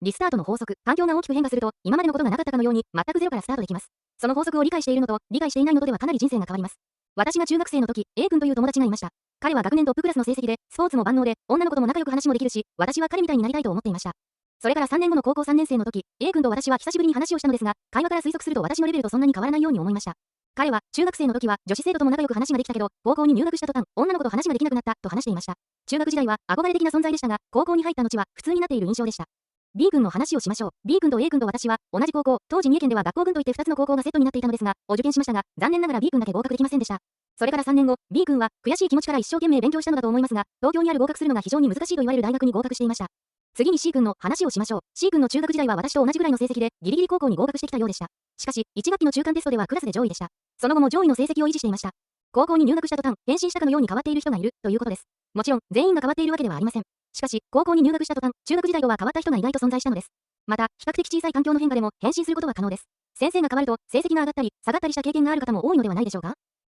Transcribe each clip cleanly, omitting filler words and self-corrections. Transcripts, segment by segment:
リスタートの法則。環境が大きく変化すると、今までのことがなかったかのように、全くゼロからスタートできます。その法則を理解しているのと、理解していないのとではかなり人生が変わります。私が中学生の時、A 君という友達がいました。彼は学年トップクラスの成績で、スポーツも万能で、女の子とも仲良く話もできるし、私は彼みたいになりたいと思っていました。それから3年後の高校3年生の時、A 君と私は久しぶりに話をしたのですが、会話から推測すると私のレベルとそんなに変わらないように思いました。彼は、中学生の時は女子生徒とも仲良く話ができたけど、高校に入学した途端、女の子と話ができなくなった、と話していました。中学時代は憧れ的な存在でしたが、高校に入った後は普通になっている印象でした。B 君の話をしましょう。B 君と A 君と私は、同じ高校、当時三重県では学校群といって2つの高校がセットになっていたのですが、お受験しましたが、残念ながら B 君だけ合格できませんでした。それから3年後、B 君は、悔しい気持ちから一生懸命勉強したのだと思いますが、東京にある合格するのが非常に難しいと言われる大学に合格していました。次に C 君の話をしましょう。C 君の中学時代は私と同じぐらいの成績で、ギリギリ高校に合格してきたようでした。しかし、1学期の中間テストではクラスで上位でした。その後も上位の成績を維持していました。高校に入学した途端、変身したかのように変わっている人がいる、ということです。もちろん、全員が変わっているわけではありません。しかし、高校に入学した途端、中学時代とは変わった人が意外と存在したのです。また、比較的小さい環境の変化でも変身することは可能です。先生が変わると、成績が上がったり、下がったりした経験がある方も多いのではないでしょうか。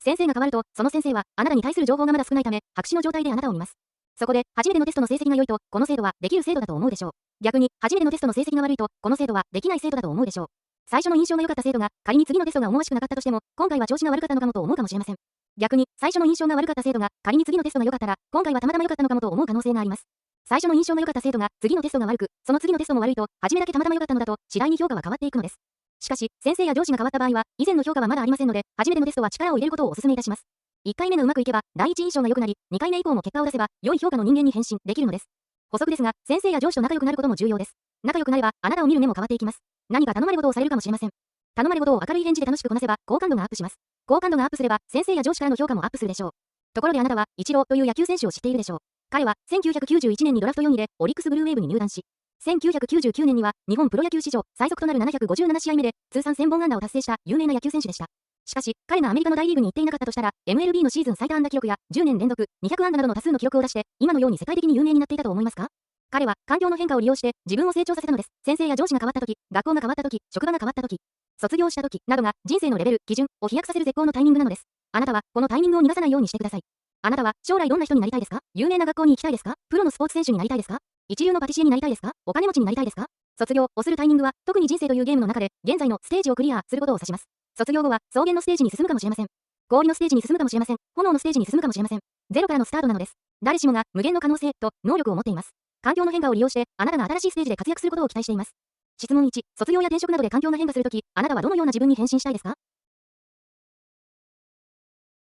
先生が変わると、その先生は、あなたに対する情報がまだ少ないため、白紙の状態であなたを見ます。そこで、初めてのテストの成績が良いと、この制度は、できる制度だと思うでしょう。逆に、初めてのテストの成績が悪いと、この制度は、できない制度だと思うでしょう。最初の印象が良かった制度が、仮に次のテストが思わしくなかったとしても、今回は調子が悪かったのかもと思うかもしれません。逆に、最初の印象が悪かった制度が、仮に次のテストが良かったら、今回はたまたま良かったのかもと思う可能性があります。最初の印象が良かった制度が、次のテストが悪く、その次のテストも悪いと、初めだけたまたま良かったのだと、次第に評価は変わっていくのです。しかし、先生や上司が変わった場合は、以前の評価はまだありませんので、初めてのテストは力を入れることをお勧めいたします。1回目がうまくいけば、第一印象が良くなり、2回目以降も結果を出せば、良い評価の人間に変身できるのです。補足ですが、先生や上司と仲良くなることも重要です。仲良くなれば、あなたを見る目も変わっていきます。何か頼まれ事をされるかもしれません。頼まれ事を明るい返事で楽しくこなせば、好感度がアップします。好感度がアップすれば、先生や上司からの評価もアップするでしょう。ところであなたは、イチローという野球選手を知っているでしょう。彼は、1991年にドラフト4位で、オリックスブルーウェーブに入団し、1999年には、日本プロ野球史上最速となる757試合目で、通算1000本安打を達成した有名な野球選手でした。しかし、彼がアメリカの大リーグに行っていなかったとしたら、MLB のシーズン最多安打記録や、10年連続、200安打などの多数の記録を出して、今のように世界的に有名になっていたと思いますか？彼は、環境の変化を利用して、自分を成長させたのです。先生や上司が変わった時、学校が変わった時、職場が変わった時、卒業した時、などが、人生のレベル、基準を飛躍させる絶好のタイミングなのです。あなたは、このタイミングを逃がさないようにしてください。あなたは、将来どんな人になりたいですか？有名な学校に行きたいですか？プロのスポーツ選手になりたいですか？一流のパティシエになりたいですか？お金持ちになりたいですか？卒業をするタイミングは、特に人生というゲームの中で、現在のステージをクリアすることを指します。卒業後は、草原のステージに進むかもしれません。氷のステージに進むかもしれません。炎のステージに進むかもしれません。ゼロからのスタートなのです。誰しもが、無限の可能性と、能力を持っています。環境の変化を利用して、あなたが新しいステージで活躍することを期待しています。質問1、卒業や転職などで環境が変化するとき、あなたはどのような自分に変身したいですか？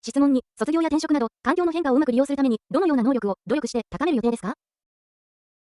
質問2、卒業や転職など、環境の変化をうまく利用するために、どのような能力を努力して高める予定ですか？